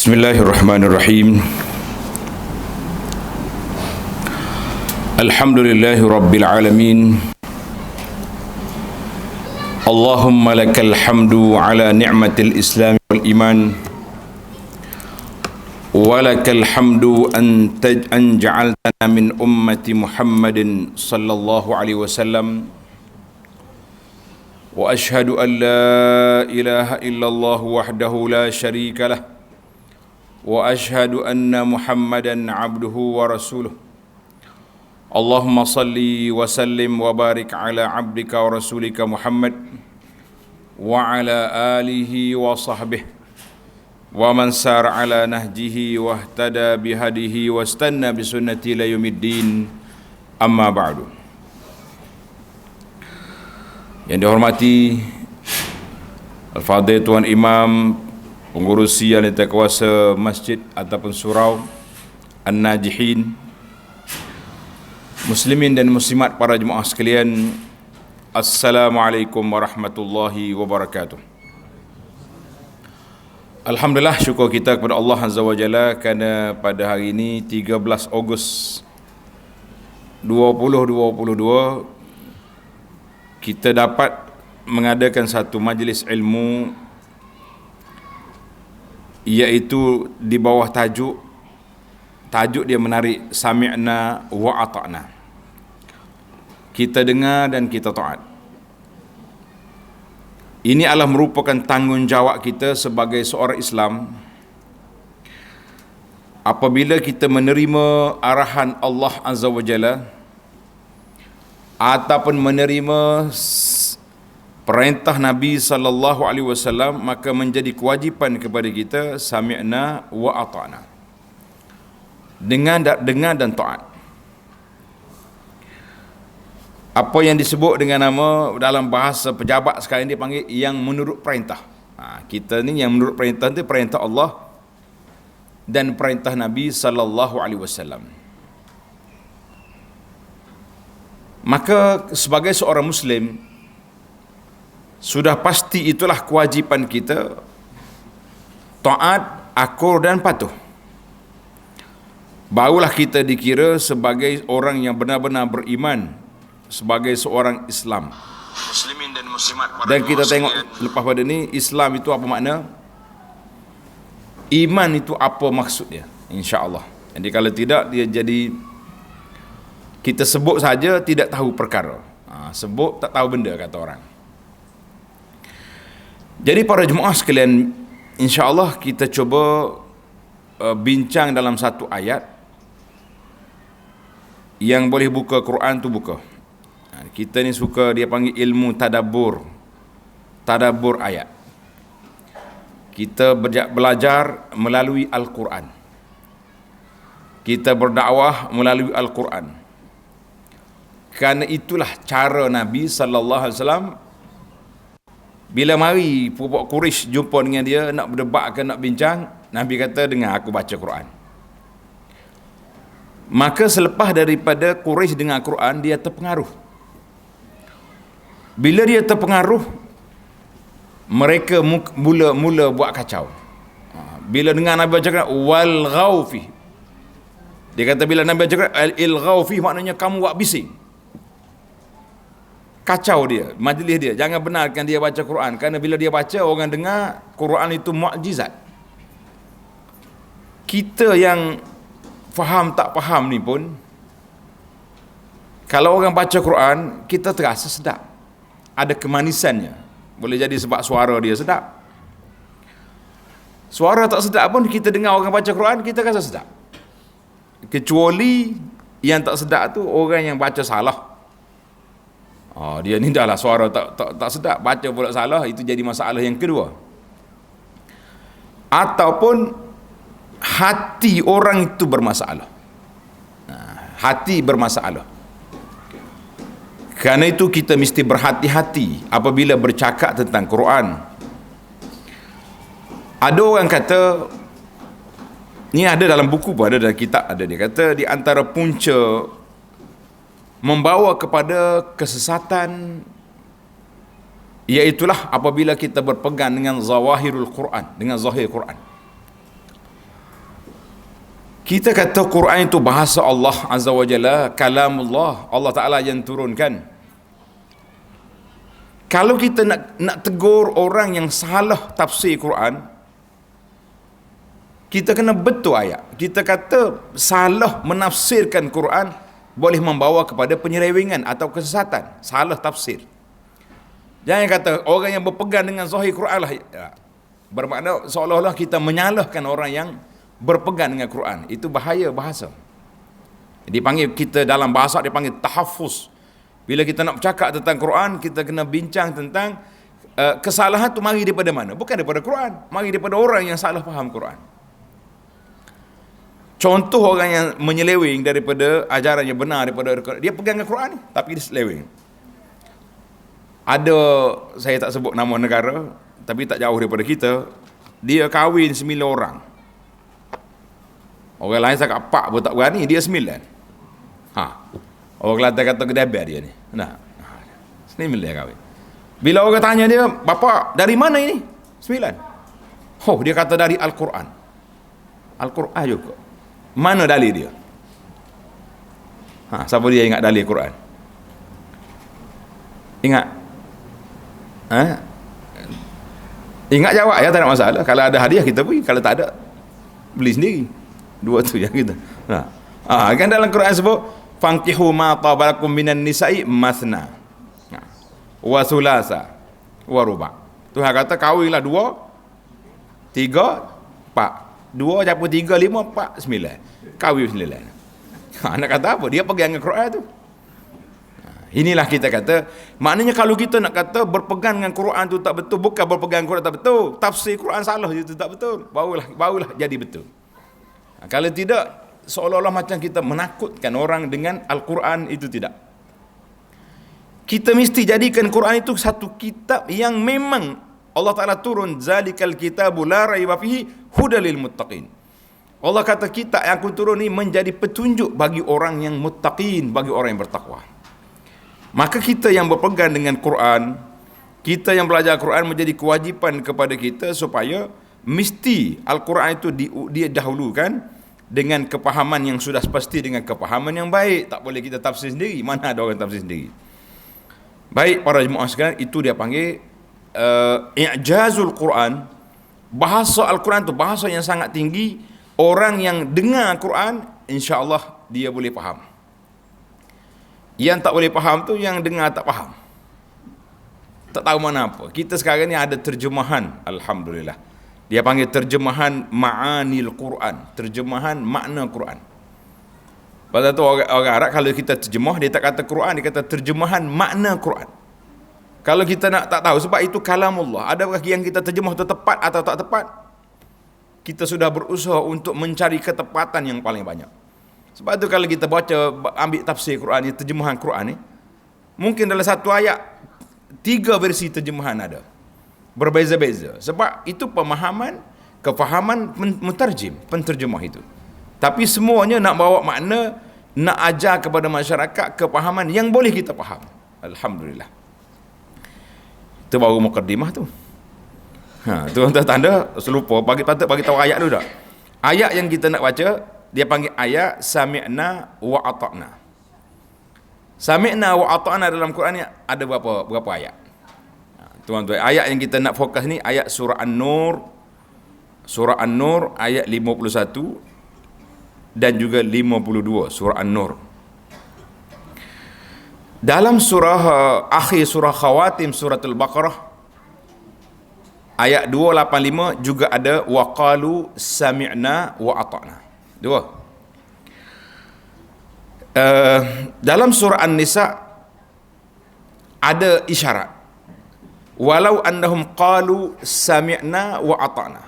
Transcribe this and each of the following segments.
Bismillahirrahmanirrahim. Alhamdulillahi rabbil alamin. Allahumma lakal hamdu ala ni'matil islam wal iman. Wa lakal hamdu an ja'altana min ummati Muhammadin sallallahu alaihi wasallam. Wa ashhadu an la ilaha illallah wahdahu la syarika lah. Wa ashhadu anna Muhammadan abduhu wa rasuluh. Allahumma salli wa sallim wa barik ala abdika wa rasulika Muhammad wa ala alihi wa sahbihi wa man sar ala nahjihi wa ihtada bihadihi wa istanna bisunnati ila yaumiddin. Amma ba'du. Yang dihormati Al-Fadhil Tuan Imam, pengurusi yang kuasa masjid ataupun surau An-Najihin, muslimin dan muslimat para jemaah sekalian, Assalamualaikum warahmatullahi wabarakatuh. Alhamdulillah, syukur kita kepada Allah Azza wa Jalla kerana pada hari ini 13 Ogos 2022 kita dapat mengadakan satu majlis ilmu, iaitu di bawah tajuk dia menarik, sami'na wa ata'na. Kita dengar dan kita taat. Ini adalah merupakan tanggungjawab kita sebagai seorang Islam. Apabila kita menerima arahan Allah Azza wa Jalla ataupun menerima perintah Nabi sallallahu alaihi wasallam, maka menjadi kewajipan kepada kita sami'na wa ata'na, dengar dan taat. Apa yang disebut dengan nama dalam bahasa pejabat sekarang dia panggil yang menurut perintah. Kita ni yang menurut perintah tu perintah Allah dan perintah Nabi sallallahu alaihi wasallam. Maka sebagai seorang muslim, sudah pasti itulah kewajipan kita, taat, akur dan patuh. Barulah kita dikira sebagai orang yang benar-benar beriman, sebagai seorang Islam. Muslimin dan muslimat. Dan kita tengok lepas pada ni, Islam itu apa makna? Iman itu apa maksud dia? InsyaAllah. Jadi kalau tidak, dia jadi kita sebut saja tidak tahu perkara. Sebut tak tahu benda, kata orang. Jadi para jemaah sekalian, insya-Allah kita cuba bincang dalam satu ayat. Yang boleh buka Quran tu buka. Kita ni suka dia panggil ilmu tadabbur ayat. Kita belajar melalui Al-Quran. Kita berdakwah melalui Al-Quran. Kerana itulah cara Nabi sallallahu alaihi wasallam. Bila mari puak Quraisy jumpa dengan dia nak berdebat ke nak bincang, Nabi kata, dengar aku baca Quran. Maka selepas daripada Quraisy dengar Quran, dia terpengaruh. Bila dia terpengaruh, mereka mula buat kacau. Bila dengar Nabi baca Quran, wal ghaufi, dia kata bila Nabi baca Quran, il ghaufi maknanya kamu buat bising. Kacau dia, majlis dia. Jangan benarkan dia baca Quran. Kerana bila dia baca, orang dengar Quran itu mukjizat. Kita yang faham tak faham ni pun, kalau orang baca Quran, kita terasa sedap. Ada kemanisannya. Boleh jadi sebab suara dia sedap. Suara tak sedap pun, kita dengar orang baca Quran, kita rasa sedap. Kecuali yang tak sedap tu orang yang baca salah. Dia ni dah lah suara tak sedap, baca pula salah, itu jadi masalah yang kedua. Ataupun hati orang itu bermasalah. Hati bermasalah. Kerana itu kita mesti berhati-hati apabila bercakap tentang Quran. Ada orang kata, ni ada dalam buku pun, ada dalam kitab ada, dia kata di antara punca membawa kepada kesesatan iaitulah apabila kita berpegang dengan zawahirul Quran, dengan zahir Quran. Kita kata Quran itu bahasa Allah Azza wa Jalla, kalamullah, Allah Ta'ala yang turunkan. Kalau kita nak tegur orang yang salah tafsir Quran, kita kena betul ayat. Kita kata salah menafsirkan Quran boleh membawa kepada penyelewengan atau kesesatan, salah tafsir. Jangan kata orang yang berpegang dengan zahir Quran lah, bermakna seolah-olah kita menyalahkan orang yang berpegang dengan Quran. Itu bahaya bahasa. Dipanggil, kita dalam bahasa dipanggil tahaffuz. Bila kita nak bercakap tentang Quran, kita kena bincang tentang kesalahan tu mari daripada mana? Bukan daripada Quran, mari daripada orang yang salah faham Quran. Contoh orang yang menyeleweng daripada ajaran yang benar daripada Quran, dia pegang dengan Quran tapi dia seleweng. Ada, saya tak sebut nama negara, tapi tak jauh daripada kita, dia kahwin 9 orang. Orang lain cakap 4 pun tak berani, dia 9. Orang Kelantan kata kedabar dia ni. Nah, 9 dia kahwin. Bila orang tanya dia, bapa dari mana ini? 9. Oh, dia kata dari Al-Quran. Al-Quran juga. Mana dalil dia? Siapa dia ingat dalil Quran? Ingat? Ingat jawab ya, tak ada masalah. Kalau ada hadiah kita pergi, kalau tak ada beli sendiri. Dua tu yang kita. Kan dalam Quran sebut fankihu ma tabalakum minan nisa'i masna wa sulasa wa ruba'. Tuhan kata kahwinlah 2, 3, 4. 2 campur 3, 5, 4, 9. Kahwin 9. Nak kata apa? Dia pegang dengan Quran tu. Inilah kita kata, maknanya kalau kita nak kata berpegang dengan Quran tu tak betul, bukan berpegang Quran tak betul, tafsir Quran salah itu tak betul, barulah jadi betul. Kalau tidak, seolah-olah macam kita menakutkan orang dengan Al-Quran, itu tidak. Kita mesti jadikan Quran itu satu kitab yang memang Allah Ta'ala turun, zalikal kitabu la raiba fihi hudalil muttaqin. Allah kata kitab yang aku turun ni menjadi petunjuk bagi orang yang muttaqin, bagi orang yang bertakwa. Maka kita yang berpegang dengan Quran, kita yang belajar Quran, menjadi kewajipan kepada kita supaya mesti Al-Quran itu dia dahulukan dengan kepahaman yang sudah pasti, dengan kepahaman yang baik. Tak boleh kita tafsir sendiri. Mana ada orang tafsir sendiri? Baik para jemaah sekalian, itu dia panggil i'jazul Quran. Bahasa Al-Quran itu bahasa yang sangat tinggi. Orang yang dengar Quran, insya-Allah dia boleh faham. Yang tak boleh faham tu yang dengar tak faham, tak tahu mana apa. Kita sekarang ni ada terjemahan, alhamdulillah. Dia panggil terjemahan ma'anil Quran, terjemahan makna Quran. Pasal tu orang Arab kalau kita terjemah, dia tak kata Quran, dia kata terjemahan makna Quran. Kalau kita nak tak tahu, sebab itu kalamullah, adakah yang kita terjemah tu tepat atau tak tepat? Kita sudah berusaha untuk mencari ketepatan yang paling banyak. Sebab tu kalau kita baca, ambil tafsir Quran ni, terjemahan Quran ni, mungkin dalam satu ayat 3 versi terjemahan ada, berbeza-beza. Sebab itu pemahaman, kefahaman mutarjim, penterjemah itu. Tapi semuanya nak bawa makna, nak ajar kepada masyarakat kefahaman yang boleh kita faham. Alhamdulillah. Itu baru mukaddimah tu. Tu tanda selupa, patut bagi tahu ayat dulu tak? Ayat yang kita nak baca, dia panggil ayat sami'na wa ata'na. Sami'na wa ata'na dalam Quran ni ada berapa ayat? Tuan-tuan, ayat yang kita nak fokus ni ayat surah An-Nur. Surah An-Nur ayat 51 dan juga 52, surah An-Nur. Dalam surah akhir surah Khawatim suratul Baqarah ayat 285 juga ada waqalu sami'na wa ata'na. 2. Dalam surah An-Nisa ada isyarat, walau annahum qalu sami'na wa ata'na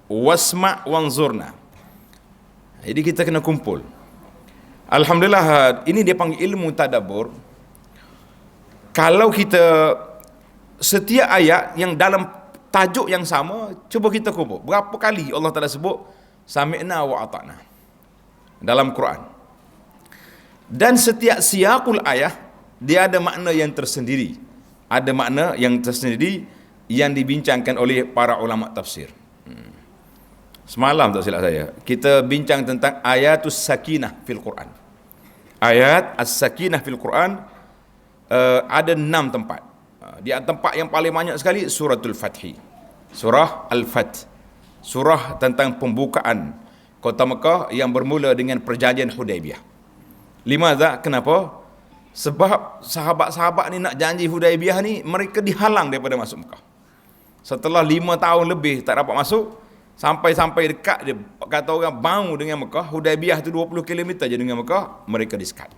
wasma' wanzurna. Jadi kita kena kumpul. Alhamdulillah, ini dia panggil ilmu tadabbur. Kalau kita setiap ayat yang dalam tajuk yang sama, cuba kita kumpul berapa kali Allah Ta'ala sebut sami'na wa ata'na dalam Quran. Dan setiap siyaqul ayah dia ada makna yang tersendiri. Ada makna yang tersendiri yang dibincangkan oleh para ulama tafsir. Semalam tak silap saya, kita bincang tentang ayatus sakinah fil Quran. Ayat as-sakinah fil Quran ada 6 tempat. Di tempat yang paling banyak sekali suratul Fathi. Surah Al-Fath. Surah tentang pembukaan kota Mekah yang bermula dengan perjanjian Hudaibiyah. Limadha? Kenapa? Sebab sahabat-sahabat ni nak janji Hudaibiyah ni, mereka dihalang daripada masuk Mekah. Setelah 5 tahun lebih tak dapat masuk, sampai dekat dia, kata orang bau dengan Mekah, Hudaibiyah tu 20 km je dengan Mekah, mereka disekat.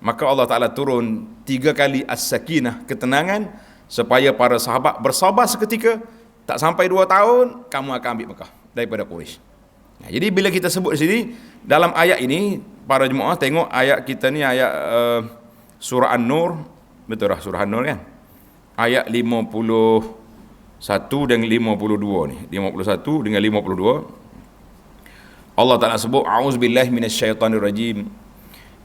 Maka Allah Ta'ala turun 3 kali as-sakinah, ketenangan, supaya para sahabat bersabar seketika. Tak sampai 2 tahun, kamu akan ambil Mekah daripada Quraisy. Nah, jadi bila kita sebut di sini, dalam ayat ini, para jemaah tengok ayat kita ni, ayat surah An-Nur, betul lah surah An-Nur kan? Ayat 51 dan 52 ni, 51 dengan 52. Allah Ta'ala sebut, A'udzubillahi minasyaitanirrajim.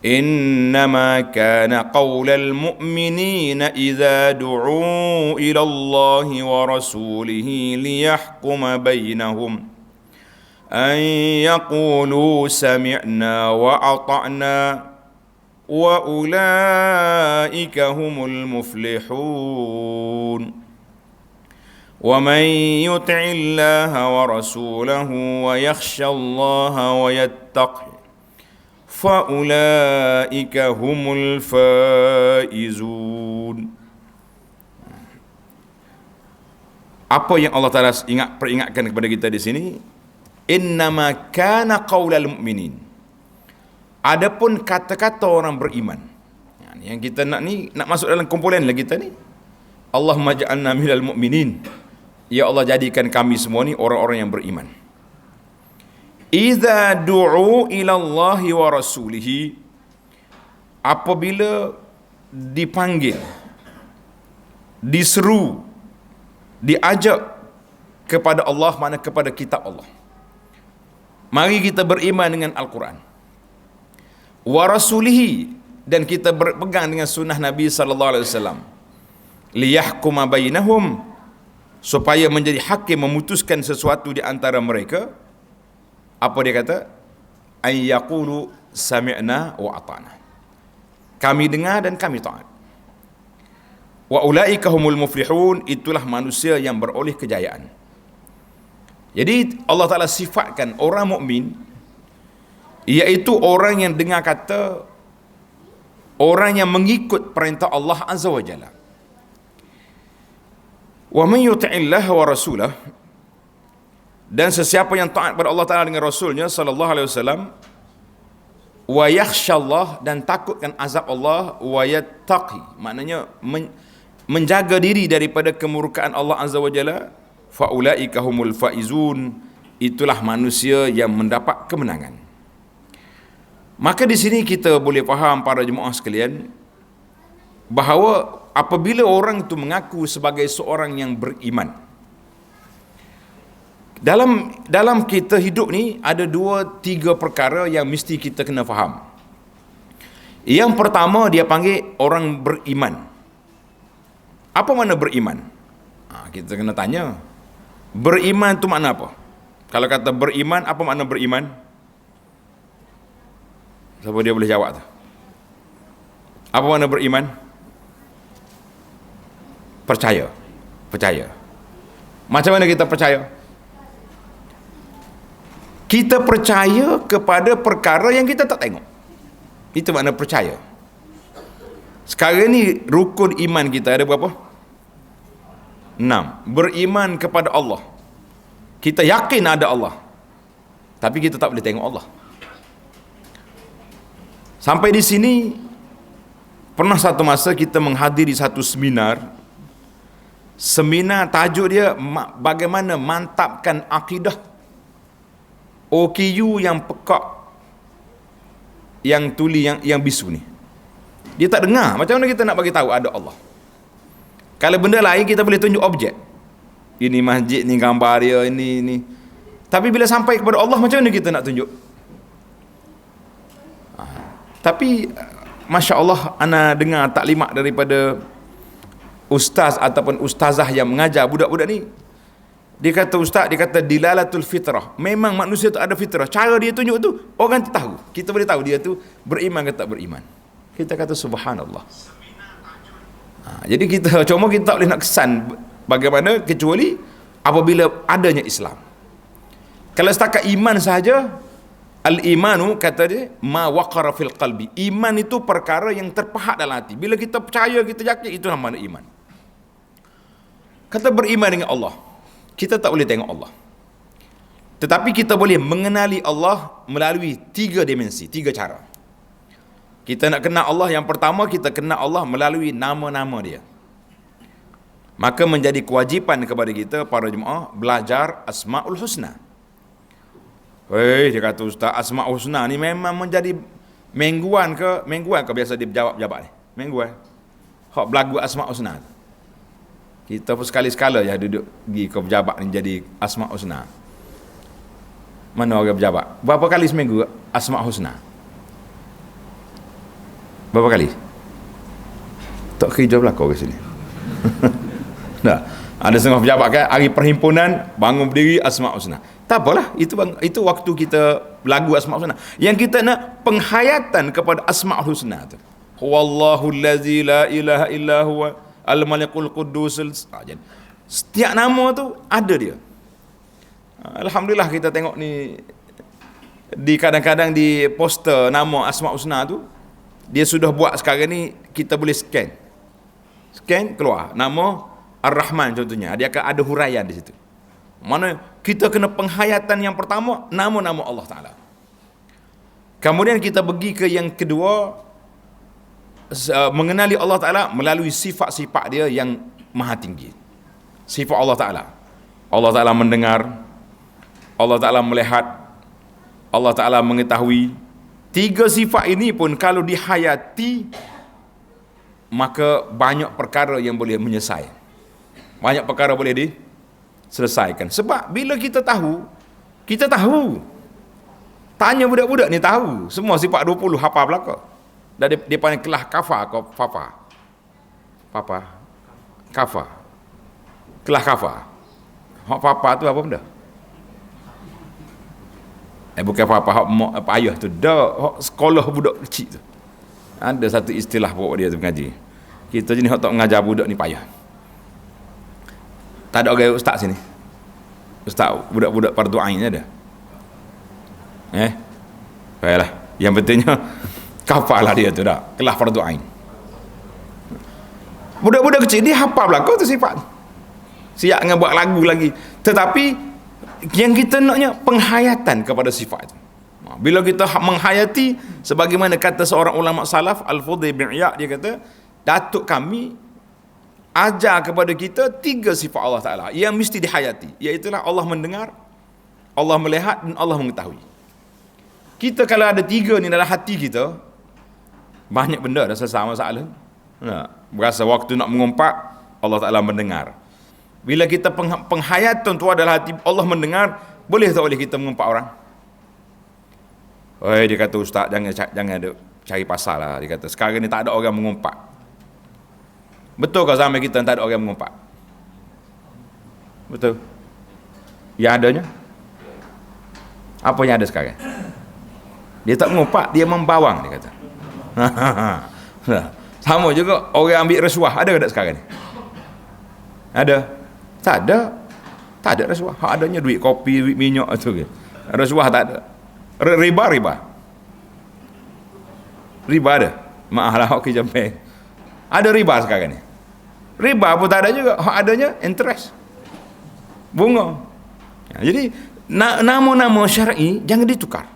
إنما كان قول المؤمنين إذا دعوا إلى الله ورسوله ليحكم بينهم أن يقولوا سمعنا وأطعنا وأولئك هم المفلحون ومن يطع الله ورسوله ويخشى الله ويتقه فَأُولَئِكَ هُمُ الْفَائِزُونَ. Apa yang Allah Ta'ala peringatkan kepada kita di sini? Innama kana qaulal mu'minin. Adapun kata-kata orang beriman. Yang kita nak ni, nak masuk dalam kumpulan lah kita ni. Allahumma ja'alna minal mu'minin. Ya Allah, jadikan kami semua ni orang-orang yang beriman. Iza du'u ilallahi wa rasulihi, apabila dipanggil, diseru, diajak kepada Allah, mana kepada kitab Allah. Mari kita beriman dengan Al-Quran. Wa rasulihi, dan kita berpegang dengan sunnah Nabi sallallahu alaihi wasallam. Liyahkuma bainahum, supaya menjadi hakim, memutuskan sesuatu di antara mereka. Apa dia kata? Ay yaqulu sami'na wa ata'na. Kami dengar dan kami taat. Wa ulaika humul muflihun, itulah manusia yang beroleh kejayaan. Jadi Allah Ta'ala sifatkan orang mukmin, iaitu orang yang dengar kata, orang yang mengikut perintah Allah Azza wa Jalla. Wa man yuti'illaha wa rasulah, dan sesiapa yang taat pada Allah Ta'ala dengan Rasulnya sallallahu alaihi wasallam, wa yakhshallah, dan takutkan azab Allah, wa yattaqi, maknanya menjaga diri daripada kemurkaan Allah Azza wa Jalla, fa ulaika humul faizun, itulah manusia yang mendapat kemenangan. Maka di sini kita boleh faham para jemaah sekalian, bahawa apabila orang itu mengaku sebagai seorang yang beriman, dalam kita hidup ni ada 2-3 perkara yang mesti kita kena faham. Yang pertama, dia panggil orang beriman. Apa makna beriman? Kita kena tanya, beriman tu makna apa? Kalau kata beriman, apa makna beriman? Siapa dia boleh jawab tu? Apa makna beriman? Percaya. Macam mana kita percaya? Kita percaya kepada perkara yang kita tak tengok. Itu makna percaya. Sekarang ni rukun iman kita ada berapa? 6. Beriman kepada Allah. Kita yakin ada Allah, tapi kita tak boleh tengok Allah. Sampai di sini, pernah satu masa kita menghadiri satu seminar. Seminar tajuk dia bagaimana mantapkan akidah OKU yang pekak, yang tuli, yang bisu ni. Dia tak dengar. Macam mana kita nak bagi tahu ada Allah? Kalau benda lain kita boleh tunjuk objek. Ini masjid, ni gambar dia, ini. Tapi bila sampai kepada Allah, macam mana kita nak tunjuk? Tapi Masya Allah, ana dengar taklimat daripada ustaz ataupun ustazah yang mengajar budak-budak ni. Dia kata ustaz, dia kata dilalatul fitrah. Memang manusia tu ada fitrah. Cara dia tunjuk tu, orang tu tahu. Kita boleh tahu dia tu beriman ke tak beriman. Kita kata subhanallah. Jadi kita cuma kita tak boleh nak kesan bagaimana kecuali apabila adanya Islam. Kalau setakat iman sahaja, al-imanu kata dia ma waqara fil qalbi. Iman itu perkara yang terpahat dalam hati. Bila kita percaya, kita yakin, itu namanya iman. Kata beriman dengan Allah. Kita tak boleh tengok Allah. Tetapi kita boleh mengenali Allah melalui 3 dimensi, 3 cara. Kita nak kenal Allah, yang pertama kita kenal Allah melalui nama-nama dia. Maka menjadi kewajipan kepada kita para jemaah belajar Asmaul Husna. Dia kata ustaz, Asmaul Husna ni memang menjadi mingguan ke biasa dia berjawab-jawab ni. Mingguan. Hak belagu Asmaul Husna. Kita pun sekali-sekala ya duduk pergi ke pejabat ni jadi Asma' Husna. Mana orang pejabat? Berapa kali seminggu Asma' Husna? Berapa kali? Tak kerja belakang ke sini. Nah, ada setengah pejabat kan hari perhimpunan bangun berdiri Asma' Husna. Tak apalah, itu waktu kita lagu Asma' Husna. Yang kita nak penghayatan kepada Asma' Husna tu. Huwallahu allazi la ilaha illa huwa Al-Malikul Quddus. Setiap nama tu ada dia. Alhamdulillah kita tengok ni di kadang-kadang di poster nama Asma' Husna tu dia sudah buat sekarang ni, kita boleh scan keluar nama Ar-Rahman contohnya, dia akan ada huraian di situ. Mana kita kena penghayatan yang pertama nama-nama Allah Ta'ala. Kemudian kita pergi ke yang kedua, mengenali Allah Ta'ala melalui sifat-sifat dia yang maha tinggi. Sifat Allah Ta'ala. Allah Ta'ala mendengar, Allah Ta'ala melihat, Allah Ta'ala mengetahui. 3 sifat ini pun kalau dihayati, maka banyak perkara yang boleh menyelesaikan. Banyak perkara boleh diselesaikan. Sebab bila kita tahu. Tanya budak-budak ni tahu. Semua sifat 20 hafal belaka. Dan dia panggil kelah kafa ke fafa. Kafa. Kelah kafa. Hak papa tu apa benda? Bukan papa, hak mak apa ayah tu. Dak, hak sekolah budak kecil tu. Ada satu istilah bawa dia tu mengaji. Kita jenis hak tak mengajar budak ni payah. Tak ada orang ustaz sini. Ustaz budak-budak fardu ain ada. Baiklah. Yang pentingnya kafalah dia tu dah. Kelah fardu ain. Budak-budak kecil dia hafal belaka tu sifat. Siap dengan buat lagu lagi. Tetapi yang kita naknya penghayatan kepada sifat itu. Bila kita menghayati, sebagaimana kata seorang ulama salaf, Al-Fudayl bin Iyad, dia kata, datuk kami ajar kepada kita 3 sifat Allah Ta'ala yang mesti dihayati, iaitulah Allah mendengar, Allah melihat dan Allah mengetahui. Kita kalau ada 3 ni dalam hati kita, banyak benda dah selesai masalah. Berasa waktu nak mengumpat, Allah Ta'ala mendengar. Bila kita penghayatan tu adalah hati Allah mendengar, boleh tak boleh kita mengumpat orang? Dia kata ustaz, jangan ada cari pasal lah. Dia kata sekarang ni tak ada orang mengumpat. Betul ke zaman kita tak ada orang mengumpat? Betul. Yang adanya apa yang ada sekarang? Dia tak mengumpat, dia membawang, dia kata. Sama juga orang ambil rasuah, ada ke tak sekarang ni? Ada? Tak ada. Tak ada rasuah. Hak adanya duit kopi, duit minyak tu ke. Rasuah tak ada. Riba ada. Maaflah hak kerja bank. Ada riba sekarang ni. Riba pun tak ada juga. Hak adanya interest. Bunga. Jadi nama-nama syar'i jangan ditukar.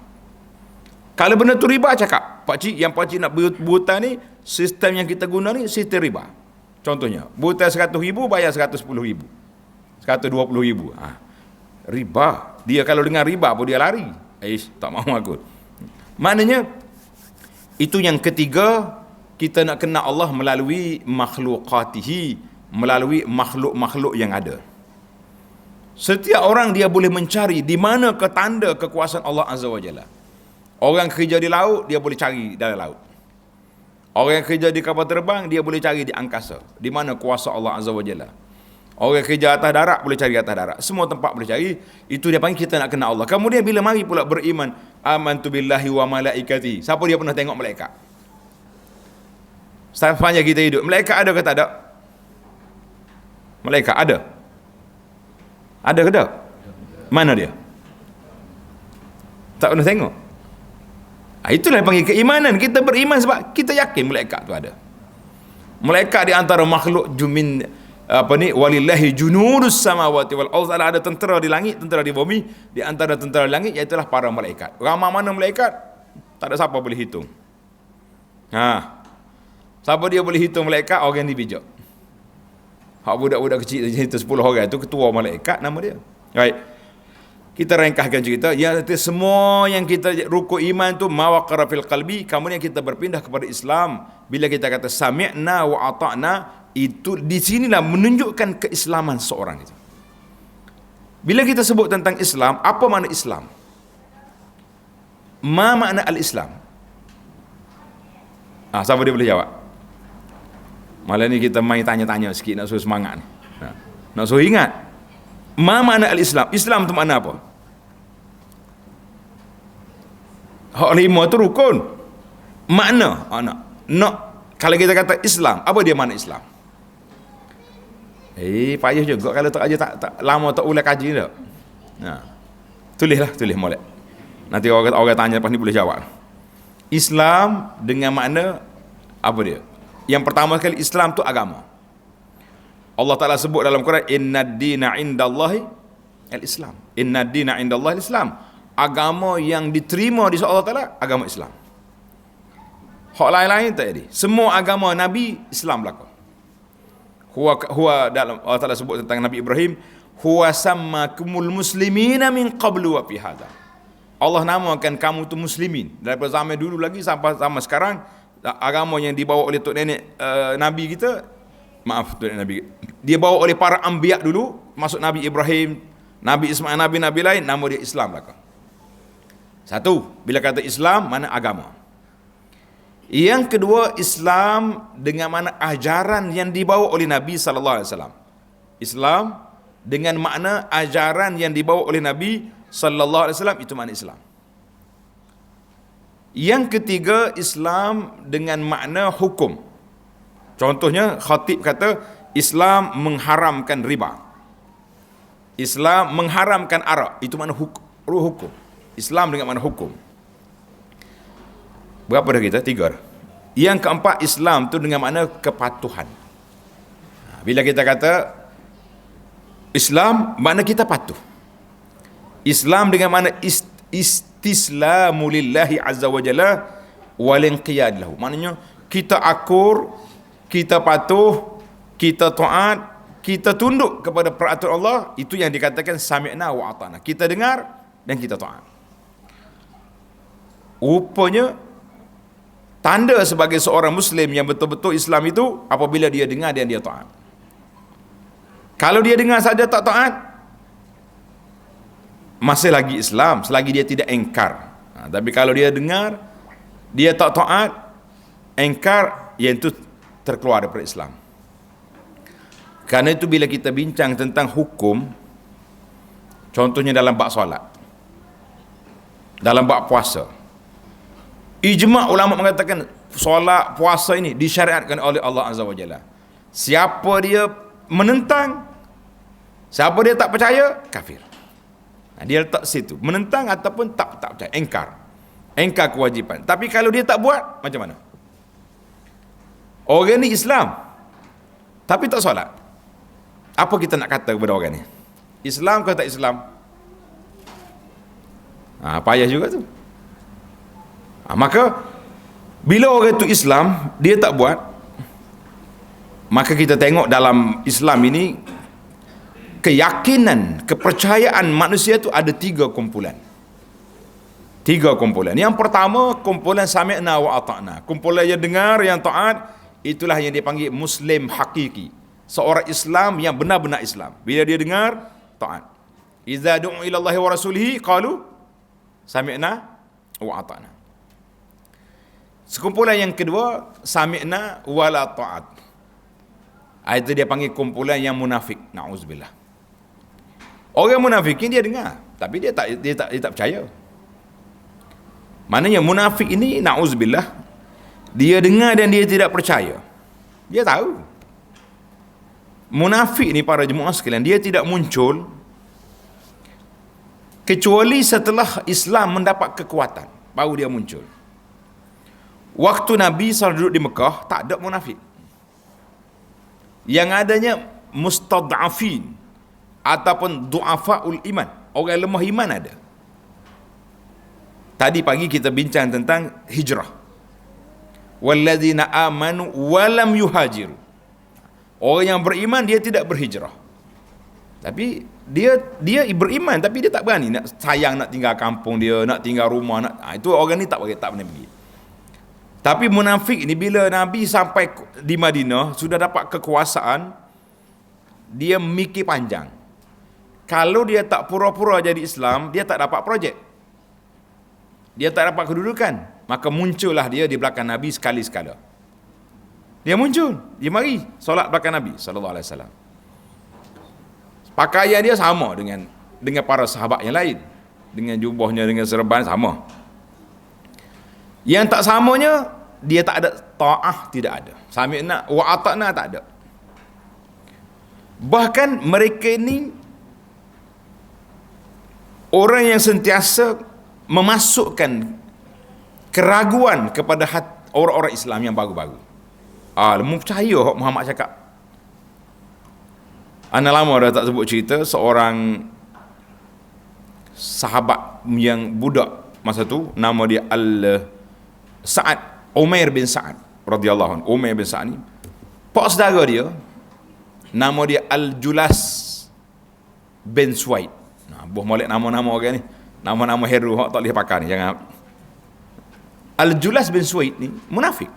Kalau benda tu riba, cakap pakcik, yang pakcik nak berhutang ni, sistem yang kita guna ni sistem riba. Contohnya, berhutang 100,000 bayar 110,000, 120,000. Riba. Dia kalau dengar riba pun dia lari. Tak mahu aku. Maknanya itu yang ketiga, kita nak kenal Allah melalui makhluqatihi, melalui makhluk-makhluk yang ada. Setiap orang dia boleh mencari di mana ke tanda kekuasaan Allah Azza wa Jalla. Orang kerja di laut, dia boleh cari dalam laut. Orang yang kerja di kapal terbang, dia boleh cari di angkasa. Di mana kuasa Allah Azza wa Jalla. Orang kerja atas darat boleh cari atas darat. Semua tempat boleh cari. Itu dia panggil kita nak kenal Allah. Kemudian bila mari pula beriman, amantu billahi wa malaikati. Siapa dia pernah tengok malaikat? Sepanjang kita hidup, malaikat ada ke tak ada? Malaikat ada. Ada ke tak? Mana dia? Tak pernah tengok. Itulah yang panggil keimanan. Kita beriman sebab kita yakin malaikat tu ada. Malaikat di antara makhluk jumin walillahi junurus samawati wal ardh. Ada tentera di langit, tentera di bumi. Di antara tentera di langit iaitulah para malaikat. Ramai mana malaikat? Tak ada siapa boleh hitung. Siapa dia boleh hitung malaikat? Orang ni bijak. Hak budak-budak kecil cerita 10 orang tu ketua malaikat nama dia. Baik. Kita ringkaskan cerita, semua yang kita rukuk iman tu mawaqara fil qalbi, kemudian kita berpindah kepada Islam. Bila kita kata sami'na wa ata'na, itu di sinilah menunjukkan keislaman seorang itu. Bila kita sebut tentang Islam, apa makna Islam? Ma makna al-Islam? Siapa dia boleh jawab? Malam ni kita main tanya-tanya sikit, nak suruh semangat ni. Nak suruh ingat. Ma makna al-Islam? Islam tu makna apa? Hak 5 tu rukun. Makna. Kalau kita kata Islam, apa dia makna Islam? Payah juga kalau tak aja tak lama tak ulang kaji dak. Tulis molek. Nanti orang tanya lepas ni boleh jawab. Islam dengan makna apa dia? Yang pertama sekali, Islam tu agama. Allah Ta'ala sebut dalam Quran, innad dina indallahi al-Islam. Innad dina indallahi al-Islam. Agama yang diterima di Allah Ta'ala, agama Islam. Hak lain-lain tak jadi. Semua agama Nabi, Islam berlaku. Huwa dalam Allah Ta'ala sebut tentang Nabi Ibrahim, huwa sammakumul muslimina min qablu wa fi hadha. Allah namakan kamu tu muslimin. Daripada zaman dulu lagi sampai zaman sekarang, agama yang dibawa oleh tok nenek Nabi kita, tok nenek Nabi, dia bawa oleh para anbiya dulu, masuk Nabi Ibrahim, Nabi Ismail, Nabi lain, nama dia Islam belaka. Satu, bila kata Islam, mana agama. Yang kedua, Islam dengan mana ajaran yang dibawa oleh Nabi SAW. Islam dengan makna ajaran yang dibawa oleh Nabi SAW, itu makna Islam. Yang ketiga, Islam dengan makna hukum. Contohnya, khatib kata, Islam mengharamkan riba. Islam mengharamkan arak. Itu makna hukum. Islam dengan makna hukum. Berapa dah kita? 3. Yang keempat, Islam tu dengan makna kepatuhan. Bila kita kata Islam, makna kita patuh. Islam dengan makna istislamu lillahi azza wa jalla wal inqiyad lahu. Maknanya kita akur, kita patuh, kita taat, kita tunduk kepada peraturan Allah. Itu yang dikatakan sami'na wa ata'na. Kita dengar dan kita taat. Rupanya tanda sebagai seorang Muslim yang betul-betul Islam itu apabila dia dengar dan dia taat. Kalau dia dengar saja tak taat, masih lagi Islam selagi dia tidak engkar. Tapi kalau dia dengar, dia tak taat, engkar, yang itu terkeluar daripada Islam. Karena itu bila kita bincang tentang hukum, contohnya dalam bab solat, dalam bab puasa, ijma' ulama mengatakan solat, puasa ini disyariatkan oleh Allah Azza wa Jalla. Siapa dia menentang, siapa dia tak percaya, kafir. Dia letak situ, menentang ataupun tak percaya, engkar kewajipan. Tapi kalau dia tak buat, macam mana? Orang ni Islam tapi tak solat, apa kita nak kata kepada orang ni? Islam ke tak Islam? Payah juga tu. Maka bila orang itu Islam, dia tak buat, maka kita tengok dalam Islam ini keyakinan, kepercayaan manusia itu ada 3 kumpulan. 3 kumpulan. Yang pertama, kumpulan sami'na wa ata'na. Kumpulan yang dengar, yang taat, itulah yang dipanggil Muslim hakiki. Seorang Islam yang benar-benar Islam. Bila dia dengar, taat. Iza du'u ila Allahi wa rasulihi qalu sami'na wa ata'na. Sekumpulan yang kedua, sami'na wala ta'at. Itu dia panggil kumpulan yang munafik. Na'udzubillah. Orang munafik ini dia dengar, tapi dia tak percaya. Maknanya munafik ini, na'udzubillah, dia dengar dan dia tidak percaya. Dia tahu. Munafik ni para jemaah sekalian, dia tidak muncul kecuali setelah Islam mendapat kekuatan, baru dia muncul. Waktu Nabi SAW duduk di Mekah, tak ada munafik. Yang adanya mustad'afin ataupun du'afa'ul iman, orang lemah iman ada. Tadi pagi kita bincang tentang hijrah. Walladzina amanu walam yuhajiru. Orang yang beriman dia tidak berhijrah. Tapi dia beriman tapi dia tak berani nak sayang, nak tinggal kampung dia, nak tinggal rumah, itu orang ni tak boleh, tak pernah pergi. Tapi munafik ni bila Nabi sampai di Madinah sudah dapat kekuasaan, dia mikir panjang. Kalau dia tak pura-pura jadi Islam, dia tak dapat projek. Dia tak dapat kedudukan. Maka muncullah dia di belakang Nabi sekali-sekala. Dia muncul, dia mari solat belakang Nabi sallallahu alaihi wasallam. Pakaian dia sama dengan para sahabat yang lain, dengan jubahnya, dengan serban sama. Yang tak samanya, dia tak ada ta'ah, tidak ada. Sami'na wa ata'na, tak ada. Bahkan mereka ini orang yang sentiasa memasukkan keraguan kepada orang-orang Islam yang baru-baru. Lemu percaya Muhammad cakap. Ana lama dah tak sebut cerita seorang sahabat yang budak masa tu, nama dia Sa'ad, Umair bin Sa'ad radhiyallahu anhu. Umair bin Sa'ad ni pak saudara dia, nama dia Al-Julas bin Suwaid. Buah molek nama-nama orang ni, nama-nama hero hak tak boleh pakai ni, jangan. Al-Julas bin Suwaid ni munafik.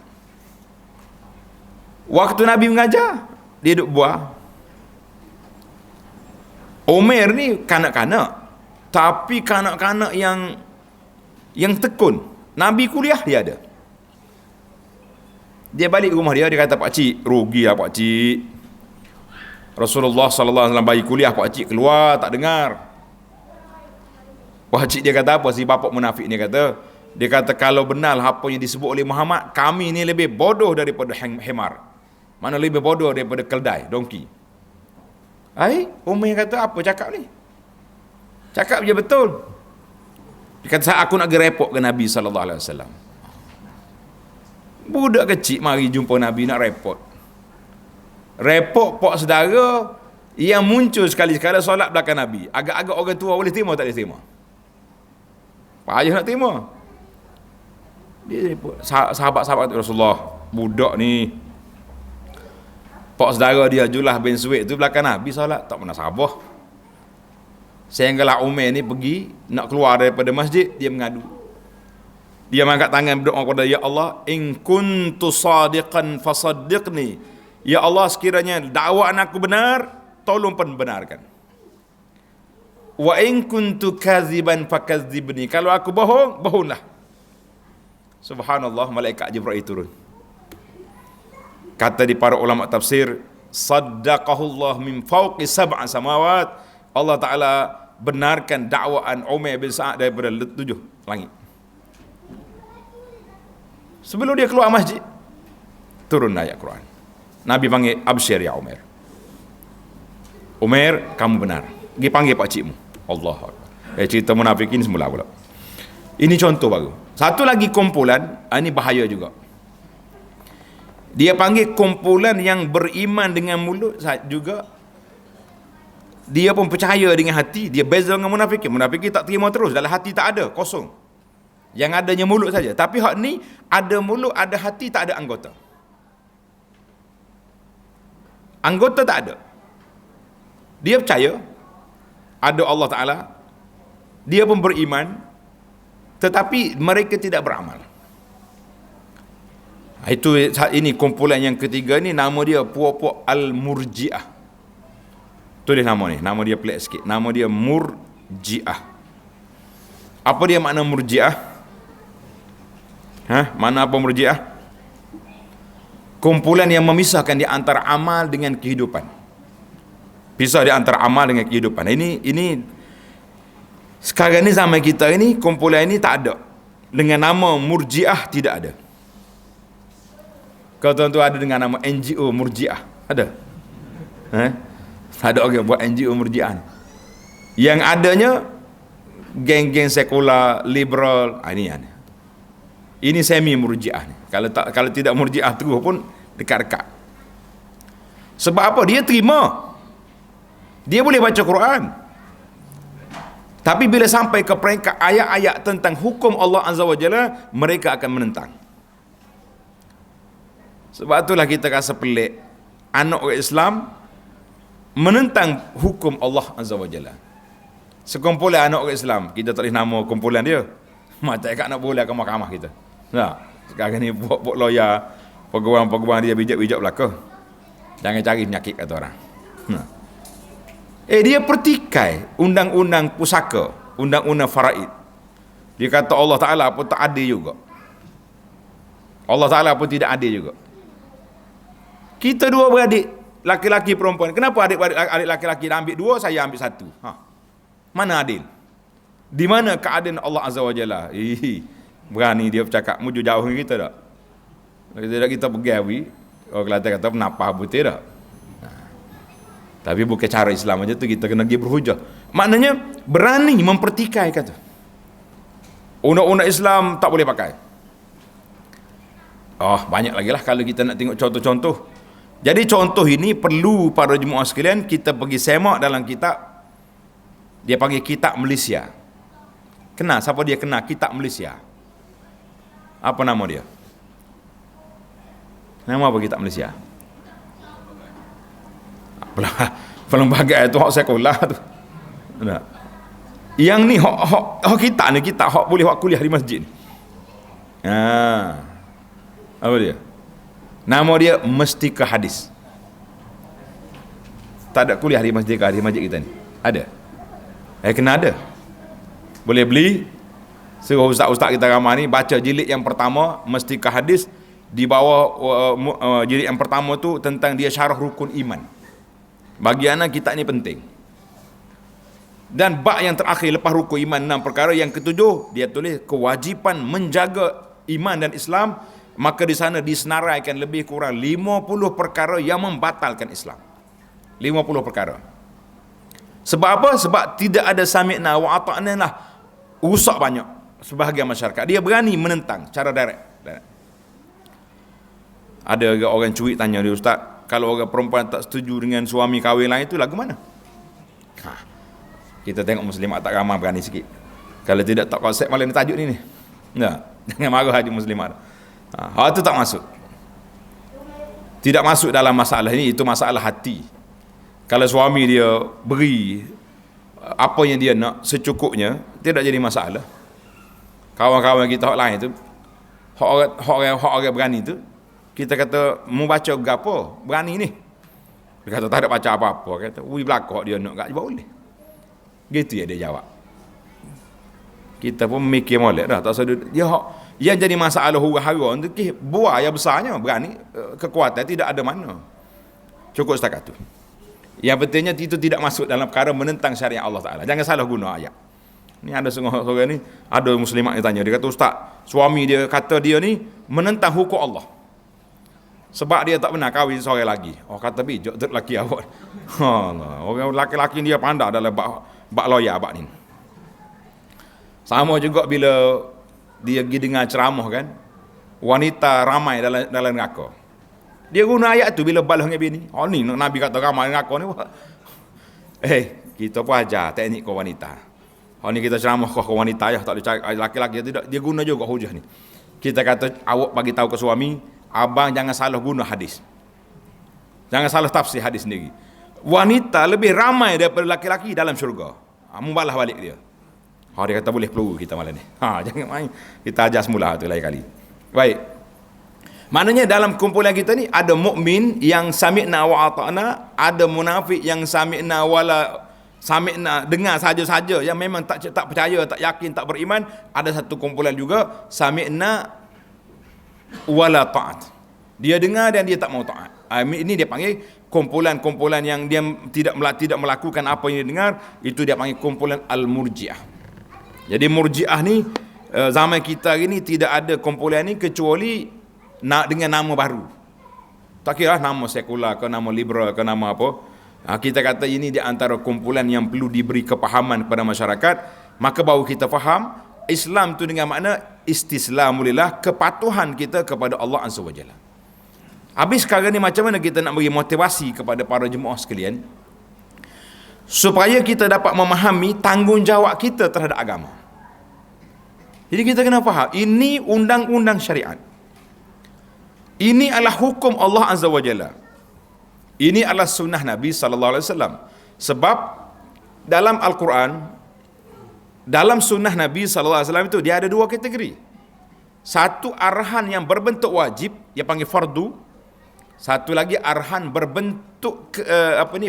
Waktu Nabi mengajar, dia duduk buah. Umair ni kanak-kanak, tapi kanak-kanak yang tekun. Nabi kuliah dia ada. Dia balik rumah dia kata, "Pak cik, rugi lah Pak cik. Rasulullah sallallahu alaihi wasallam bagi kuliah, Pak cik keluar tak dengar." Pak cik dia kata apa? Si bapak munafik ni kata, dia kata kalau benar apa yang disebut oleh Muhammad, kami ni lebih bodoh daripada hemar. Mana lebih bodoh daripada keldai, dongki. Umar kata, apa cakap ni? Cakap je betul. Dia kata, aku nak pergi report ke Nabi SAW. Budak kecil mari jumpa Nabi nak report. Report pak saudara yang muncul sekali-sekala solat belakang Nabi. Agak-agak orang tua boleh terima tak boleh terima? Payah nak terima. Dia report. Sahabat-sahabat Rasulullah, budak ni, pak saudara dia Julah bin Suwaid tu belakang Nabi solat, tak pernah sabar. Sehinggalah Umar ni pergi nak keluar daripada masjid, dia mengadu. Dia mengangkat tangan berdoa kepada, ya Allah, in kuntu sadiqan fasaddiqni. Ya Allah, sekiranya dakwaan aku benar, tolong benarkan. Wa in kuntu kadziban fakadzibni. Kalau aku bohong, bohonglah. Subhanallah, malaikat Jibril turun. Kata di para ulama tafsir, saddaqahullah min fawqi sab'a samawat. Allah Ta'ala benarkan dakwaan Umair bin Sa'ad daripada 7 langit. Sebelum dia keluar masjid, turun ayat Quran. Nabi panggil, absyir ya Umair. Umair, kamu benar. Pergi panggil pak cikmu. Allah Akbar. Cerita munafikin semula pula. Ini contoh baru. Satu lagi kumpulan, ini bahaya juga. Dia panggil kumpulan yang beriman dengan mulut juga. Dia pun percaya dengan hati. Dia beza dengan munafik. Munafik tak terima terus, dalam hati tak ada, kosong. Yang adanya mulut saja. Tapi hak ni ada mulut, ada hati, tak ada anggota. Anggota tak ada. Dia percaya ada Allah Ta'ala. Dia pun beriman, tetapi mereka tidak beramal. Itu ini kumpulan yang ketiga ni, nama dia puak-puak Al-Murji'ah. Tulis nama ni, nama dia pelik sikit. Nama dia Murji'ah. Apa dia makna Murji'ah? Mana apa Murji'ah? kumpulan yang memisahkan di antara amal dengan kehidupan. Pisah di antara amal dengan kehidupan. Ini sekarang ni zaman kita ini, kumpulan ini tak ada. Dengan nama Murji'ah tidak ada. Kau tuan-tuan ada dengan nama NGO Murji'ah? Ada? Ada orang buat NGO Murji'ah ni. Yang adanya geng-geng sekular, liberal, ini. Ini semi Murji'ah ni. Kalau tidak Murji'ah terus pun dekat-dekat. Sebab apa? Dia terima. Dia boleh baca Quran. Tapi bila sampai ke peringkat ayat-ayat tentang hukum Allah Azza wa Jalla, mereka akan menentang. Sebab itulah kita rasa pelik. Anak orang Islam menentang hukum Allah Azza wa Jalla. Sekumpulan anak orang Islam, kita tak boleh nama kumpulan dia. Macam kat nak boleh ke mahkamah kita. Nah, sekarang ni buat lawyer, peguam dia bijak-bijak belaka. Jangan cari penyakit kata orang. Dia pertikai undang-undang pusaka, undang-undang faraid. Dia kata Allah Ta'ala pun tak adil juga. Allah Ta'ala pun tidak adil juga. Kita dua beradik, laki-laki perempuan. Kenapa adik laki-laki dah ambil dua, saya ambil satu? Mana adil? Di mana keadilan Allah Azza wa Jalla? Berani dia bercakap, muju jauh dengan kita tak? Kita pergi, orang Kelantan kata, kenapa putih tak? Tapi bukan cara Islam aja tu, kita kena pergi berhujah. Maknanya berani mempertikai kata. Undang-undang Islam tak boleh pakai. Banyak lagi lah kalau kita nak tengok contoh-contoh. Jadi contoh ini perlu para jemaah sekalian kita pergi semak dalam kitab. Dia panggil Kitab Malaysia. Kenal siapa dia kenal Kitab Malaysia? Apa nama dia? Nama apa Kitab Malaysia? Pelbagai tu hak sekolah tu. Nah. Yang ni hak kita ni, kita hak boleh hak kuliah di masjid ni. Apa dia? Nama dia Mestika Hadis. Tak ada kuliah di masjid kita ni. Ada. Kena ada. Boleh beli. Suruh ustaz-ustaz kita ramai ni baca jilid yang pertama Mestika Hadis. Di bawah jilid yang pertama tu tentang dia syarah rukun iman. Bagi anak kitab ni penting. Dan bab yang terakhir lepas rukun iman 6 perkara, yang ketujuh dia tulis kewajipan menjaga iman dan Islam. Maka di sana disenaraikan lebih kurang 50 perkara yang membatalkan Islam. 50 perkara. Sebab apa? Sebab tidak ada sami'na wa ata'na lah. Rusak banyak sebahagian masyarakat. Dia berani menentang secara direct. Ada orang cuit tanya dia, ustaz, kalau orang perempuan tak setuju dengan suami kahwin lain itu lagu mana? Kita tengok muslimat tak ramai berani sikit. Kalau tidak tak konsep malam ni tajuk ni. Jangan marah haji muslimat. Hal itu tak masuk. Tidak masuk dalam masalah ini. Itu masalah hati. Kalau suami dia beri apa yang dia nak secukupnya, tidak jadi masalah. Kawan-kawan kita hak lain tu, hak orang berani tu, kita kata mau baca gapo berani ni. Dia kata tak ada baca apa-apa. Kata ui belakang dia nak kat boleh. Gitu ya dia jawab. Kita pun mikir molek dah, tak sedut. Dia yang jadi masalah hura-hara tu buah yang besarnya berani, kekuatan tidak ada mana. Cukup setakat tu. Yang pentingnya itu tidak masuk dalam perkara menentang syariat Allah Ta'ala. Jangan salah guna ayat. Ni ada seorang ni, ada muslimat yang tanya, dia kata, ustaz, suami dia kata dia ni menentang hukum Allah. Sebab dia tak pernah kahwin seorang lagi. Kata bijak tu lelaki awak. Orang lelaki dia pandai dalam bak lawyer bak ni. Sama juga bila dia pergi dengar ceramah kan, wanita ramai dalam neraka. Dia guna ayat tu bila balas dengan bini. Ni Nabi kata ramai neraka ni. Kita pun ajar teknik ke wanita. Ni kita ceramah ke wanita ya, tak boleh cari laki-laki tidak. Dia guna juga hujah ni. Kita kata awak bagi tahu ke suami, abang jangan salah guna hadis. Jangan salah tafsir hadis sendiri. Wanita lebih ramai daripada laki-laki dalam syurga. Membalas balik dia. Dia kata boleh peluru kita malam ni. Jangan main. Kita ajar semula tu lain kali. Baik. Maknanya dalam kumpulan kita ni ada mukmin yang sami'na wa ata'na, ada munafik yang sami'na dengar saja-saja, yang memang tak percaya, tak yakin, tak beriman. Ada satu kumpulan juga sami'na wala ta'at. Dia dengar dan dia tak mau taat. Ini dia panggil kumpulan-kumpulan yang dia tidak melakukan apa yang dia dengar, itu dia panggil kumpulan al-murji'ah. Jadi murji'ah ni zaman kita ini tidak ada kumpulan ni kecuali dengan nama baru. Tak kira nama sekular ke nama liberal ke nama apa. Kita kata ini di antara kumpulan yang perlu diberi kepahaman kepada masyarakat, maka baru kita faham Islam tu dengan makna istislamulillah, kepatuhan kita kepada Allah Azza wa Jalla. Habis sekarang ni macam mana kita nak beri motivasi kepada para jemaah sekalian supaya kita dapat memahami tanggungjawab kita terhadap agama. Jadi kita kena faham, ini undang-undang syariat. Ini adalah hukum Allah Azza wa Jalla. Ini adalah sunnah Nabi sallallahu alaihi wasallam. Sebab dalam Al-Quran, dalam sunnah Nabi sallallahu alaihi wasallam itu dia ada dua kategori. Satu arahan yang berbentuk wajib, dia panggil fardu. Satu lagi arahan berbentuk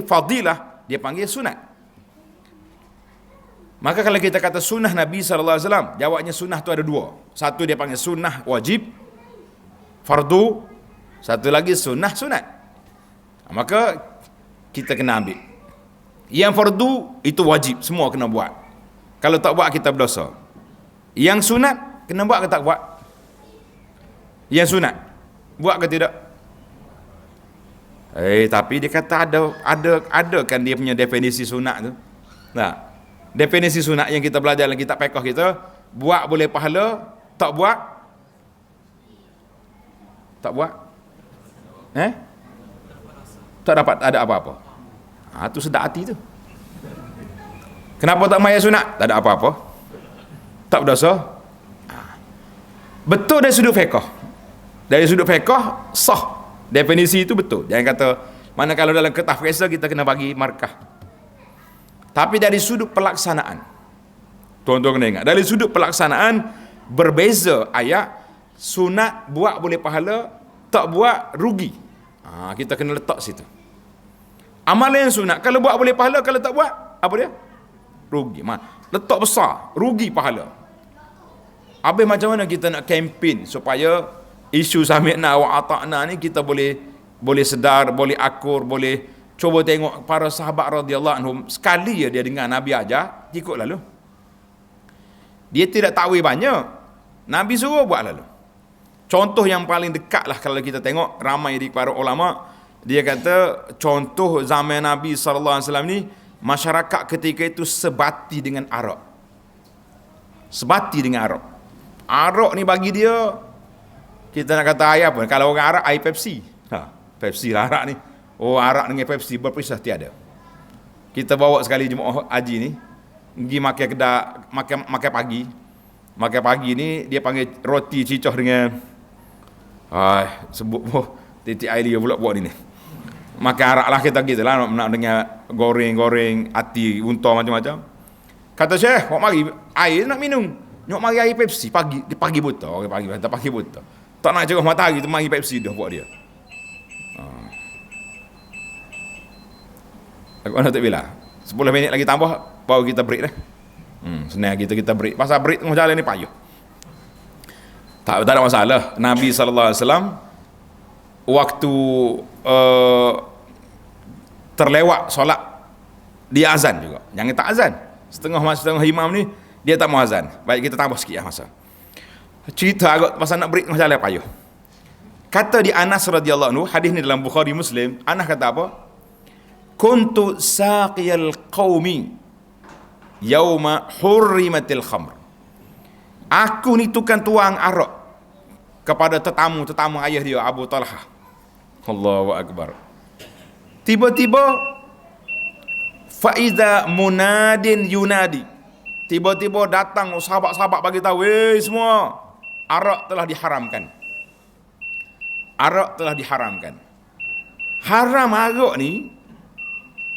fadilah, dia panggil sunat. Maka kalau kita kata sunnah Nabi sallallahu alaihi wasallam, jawabnya sunnah tu ada dua. Satu dia panggil sunnah wajib, fardu. Satu lagi sunnah sunat. Maka kita kena ambil yang fardu, itu wajib, semua kena buat. Kalau tak buat kita berdosa. Yang sunat kena buat ke tak buat? Yang sunat buat ke tidak? Tapi dia kata ada kan dia punya definisi sunat tu. Nah, definisi sunat yang kita belajar dalam kitab fiqh kita, buat boleh pahala, tak buat tak dapat ada apa-apa. Tu sedap hati tu. Kenapa tak maya sunat? Tak ada apa-apa, tak berdosa. Betul dari sudut fiqh. Dari sudut fiqh sah. Definisi itu betul. Jangan kata mana kalau dalam kitab fiqh kita kena bagi markah. Tapi dari sudut pelaksanaan, tuan-tuan kena ingat, dari sudut pelaksanaan berbeza ayat. Sunat buat boleh pahala, tak buat rugi. Kita kena letak situ. Amalan yang sunat kalau buat boleh pahala, kalau tak buat apa dia? Rugi. Letak besar, rugi pahala. Habis macam mana kita nak kempen supaya isu sami'na wa ata'na ni kita boleh sedar, boleh akur, boleh cuba tengok para sahabat radhiyallahu anhum, sekali dia dengar Nabi ajar, ikut lalu. Dia tidak takwil banyak, Nabi suruh buat lalu. Contoh yang paling dekat lah kalau kita tengok ramai di para ulama, dia kata contoh zaman Nabi SAW ni, masyarakat ketika itu sebati dengan arak. Sebati dengan arak. Arak ni bagi dia, kita nak kata air apa? Kalau orang arak, air Pepsi. Pepsi lah arak ni. Arak dengan Pepsi berpisah tiada. Kita bawa sekali jemaah haji ni, pergi makan kedai, makan pagi. Makan pagi ni dia panggil roti cicoh dengan sebut titik air dia pula buat ni. Makan arak lah kita gitu lah, nak dengan goreng-goreng hati unta macam-macam. Kata Syekh, "Wak mari air nak minum. Nyok mari air Pepsi pagi buta." Orang pagi buta. Tak nak cerah matahari tu mari Pepsi dah buat dia. Aku nak tak bila 10 minit lagi tambah baru kita break dah. Senang kita break. Pasal break tengah jalan ni payah. Tak ada masalah. Nabi SAW waktu terlewat solat, dia azan juga. Jangan tak azan. Setengah imam ni dia tak mau azan. Baik kita tambah sikit masa. Cerita agak pasal nak break tengah jalan payah. Kata di Anas radhiyallahu anhu, hadis ni dalam Bukhari Muslim, Anas kata apa? Kuntu saqiyal qaumi yauma hurrimatil khamr. Aku ni tukang tuang arak kepada tetamu ayah dia Abu Talhah. Allahu akbar. Tiba-tiba faiza munadin yunadi. Tiba-tiba datang sahabat-sahabat bagi tahu, semua, arak telah diharamkan. Arak telah diharamkan. Haram arak ni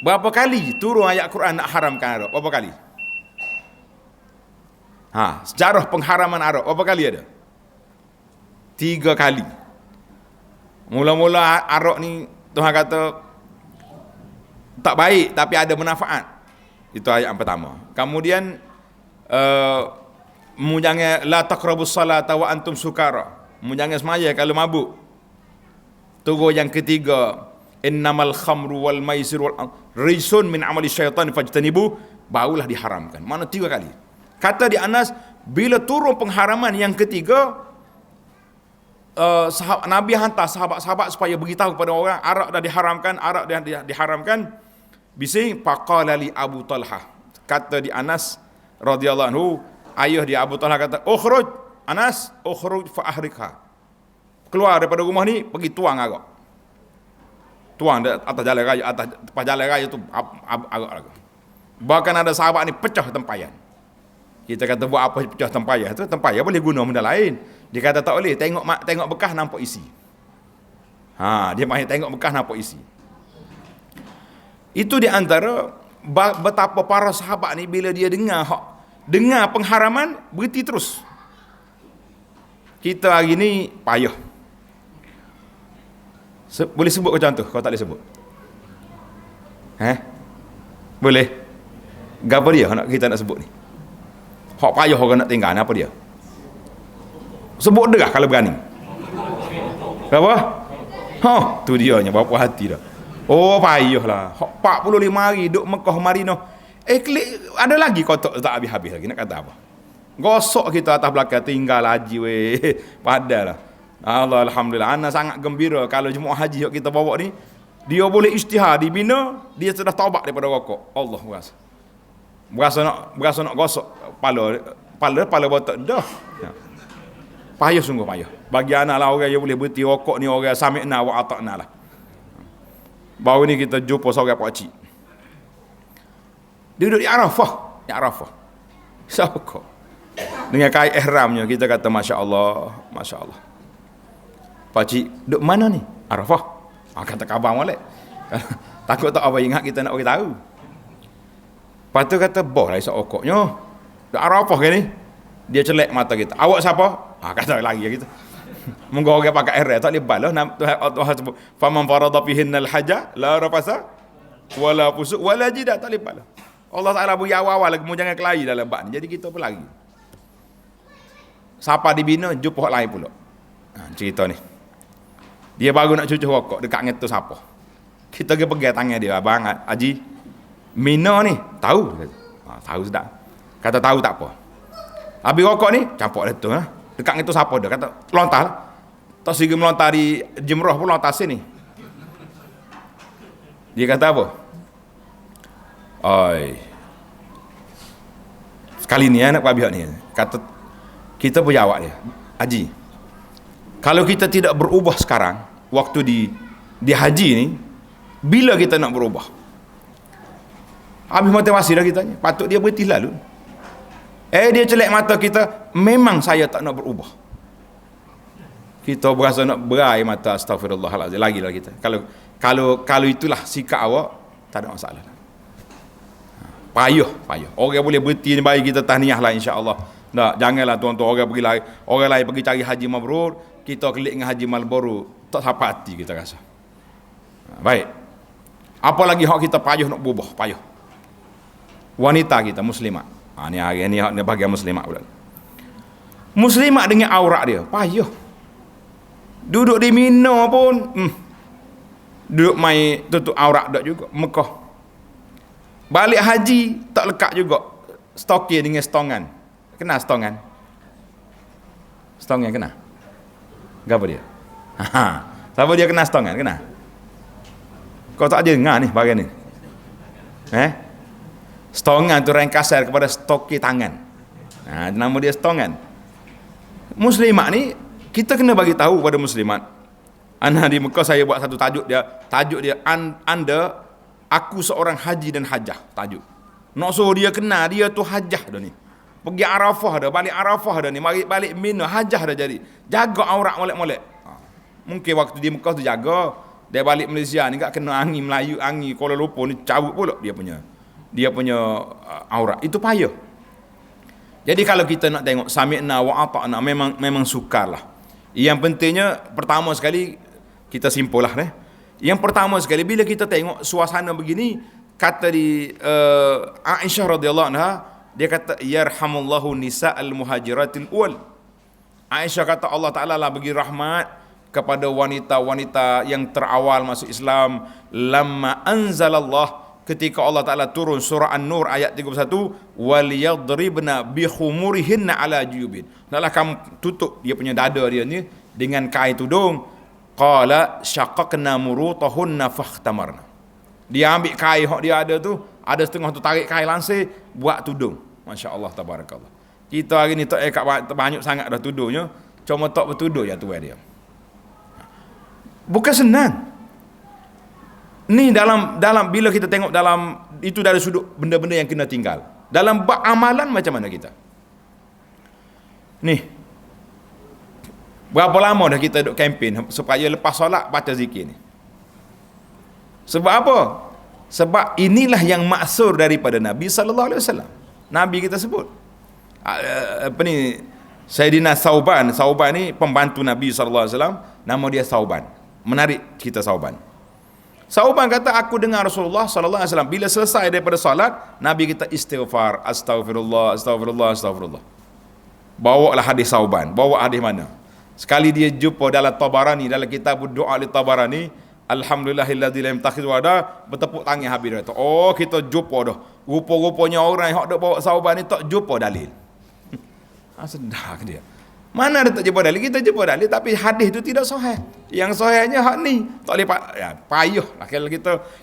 berapa kali turun ayat Quran nak haramkan arak? Berapa kali? Sejarah pengharaman arak berapa kali ada? 3 kali. Mula-mula arak ni Tuhan kata tak baik tapi ada manfaat. Itu ayat yang pertama. Kemudian jangan la taqrabus salata wa antum sukara. Jangan semaya kalau mabuk. Turun yang ketiga, innamal khamru wal maisir wal rijsun min amali syaitan fajtanibu, barulah diharamkan. Mana 3 kali. Kata di Anas, bila turun pengharaman yang ketiga, Nabi hantar sahabat-sahabat supaya beritahu kepada orang arak dah diharamkan, arak dah diharamkan. Bising faqala li Abu Talhah. Kata di Anas radhiyallahu anhu, ayah dia Abu Talhah kata, "Ukhruj Anas, ukhruj fa ahrikha." Keluar daripada rumah ni, pergi tuang arak. Tuang atas jalan raya, atas jalan raya tu arak. Bahkan ada sahabat ni pecah tempayan. Kita kata buat apa pecah tempayan tu? Tempayan boleh guna benda lain. Dia kata tak boleh, tengok bekas nampak isi. Dia main tengok bekas nampak isi. Itu di antara betapa para sahabat ni bila dia dengar pengharaman, berhenti terus. Kita hari ni payah. Boleh sebut ke contoh? Kau tak boleh sebut? Boleh? Apa dia kita nak sebut ni? Hak payah orang nak tinggal, apa dia? Sebut derah kalau berani. Apa? Tu dia nya berapa hati dah. Oh payahlah. 45 hari duduk Mekah Madinah. Ada lagi kotak tak habis-habis lagi nak kata apa? Gosok kita atas belakang tinggal haji weh. Padahlah. Allah alhamdulillah. Ana sangat gembira kalau jemaah haji yang kita bawa ni dia boleh isytihar di Mina, dia sudah taubat daripada rokok. Allah berasa nak gosok kepala botak dah. Payah sungguh payah. Bagi anak lah orang yang boleh berhenti rokok ni orang sami'na wa ata'na lah. Baru ni kita jumpa seorang pakcik. Dia duduk di Arafah. Siapa? Dengan kain ihramnya kita kata Masya Allah. Pakcik, duduk mana ni? Arafah. Kata khabar molek. Takut tak apa ingat kita nak beritahu. Lepas tu kata, boh lah isap rokoknya. Duduk Arafah ke ni? Dia celek mata kita. Awak siapa? Kata lagi kita. Mungkin orang pakai ihram tak boleh balas. Tuhan sebut, faman farada fihinnal hajja la rafasa wala fusuq wala jidah, tak boleh balas. Allah Taala beri awal-awal lagi, jangan kelahi dalam bab ni. Jadi kita apa lagi? Siapa dibina, jumpa orang lain pula. Cerita ni. Dia baru nak cucuk rokok dekat ngetu siapa. Kita pergi pegang tangan dia, abang Haji Mina ni, tahu? Tahu sudah. Kata tahu tak apa. Habis rokok ni, campur dia tu. Dekat ngetu siapa dia, kata lontar lah. Tak segi melontar di Jemrah pun lontar sini. Dia kata apa? Sekali ni anak pihak ni kata, kita pun jawab dia, Haji, kalau kita tidak berubah sekarang waktu di haji ni, bila kita nak berubah? Habis motivasi dah kita, patut dia berhenti lalu. Dia celek mata kita, memang saya tak nak berubah. Kita berasa nak berai mata, astagfirullahaladzim, lagi kita. Kalau itulah sikap awak, tak ada masalah. Payah. Orang boleh berhenti ni, bagi kita tahniah lah insya-Allah. Tak, janganlah tuan-tuan orang lain pergi cari haji mabrur, kita kelik dengan haji malburu, tak sampai hati kita rasa. Baik. Apalagi hak kita payah nak berubah, payah. Wanita kita muslimat. Ni hari ni bahagian muslimat pula. Muslimat dengan aurat dia, payah. Duduk di Mina pun duduk mai tutup aurat dak juga. Mekah balik haji tak lekat juga. Stokir dengan stongan. Kena stongan? Stongan kena? Apa dia? Siapa dia kena stongan? Kena? Kau tak dengar ni bagian ni? Stongan tu ringkasan kepada stokir tangan. Nama dia stongan. Muslimat ni kita kena bagi tahu pada muslimat. Ana di Mekah saya buat satu tajuk dia anda aku seorang haji dan hajah, tajuk. Nak suruh dia kenal dia tu hajah dah ni. Pergi Arafah dah, balik Arafah dah ni, mari balik Mina, hajah dah jadi. Jaga aurat molek-molek. Mungkin waktu di Mekah tu jaga, dia balik Malaysia ni tak kena angin Melayu, angin Kuala Lumpur ni cabut pula dia punya aurat. Itu payah. Jadi kalau kita nak tengok sami'na wa ata'na, memang sukarlah. Yang pentingnya pertama sekali kita simpullah Yang pertama sekali bila kita tengok suasana begini, kata di Aisyah radhiyallahu anha, dia kata yarhamullahu nisa'al muhajiratil awal. Aisyah kata Allah Taala lah bagi rahmat kepada wanita-wanita yang terawal masuk Islam. Lamma anzalallah, ketika Allah Ta'ala turun surah An-Nur ayat 31, waliyadribna bikhumurihinna ala juyubin, hendaklah kamu tutup dia punya dada dia ni dengan kain tudung. Qala syaqaqna murutahunna fakhtamarna, dia ambil kain hak dia ada tu, ada setengah tu tarik kain langsir buat tudung. Masya-Allah tabarakallah. Kita hari ni tak banyak sangat dah tudungnya, cuma tak bertudung ya tuan dia. Bukan senang. Ni dalam bila kita tengok dalam itu dari sudut benda-benda yang kena tinggal. Dalam bab amalan macam mana kita? Ni. Berapa lama dah kita duk kempen supaya lepas solat baca zikir ni? Sebab apa? Sebab inilah yang maksur daripada Nabi sallallahu alaihi wasallam. Nabi kita sebut. Apa ni? Sayyidina Sauban ni pembantu Nabi sallallahu alaihi wasallam, nama dia Sauban. Menarik kita Sauban. Sauban kata, aku dengar Rasulullah sallallahu alaihi wasallam bila selesai daripada solat, Nabi kita istighfar, astagfirullah, astagfirullah, astagfirullah. Bawalah hadis Sauban. Bawa hadis mana? Sekali dia jumpa dalam Tabarani, dalam kitab doa li Tabarani, alhamdulillahilladzi lam yattakhidh walada, bertepuk tangan habis dia. Oh, kita jumpa dah. Rupa-rupanya orang yang dok bawa Sauban ni tak jumpa dalil. Sedar dia. Mana ada tak jumpa dalil? Kita jumpa dalil tapi hadis tu tidak sahih. Yang sahihnya hak ni. Tak boleh payahlah kalau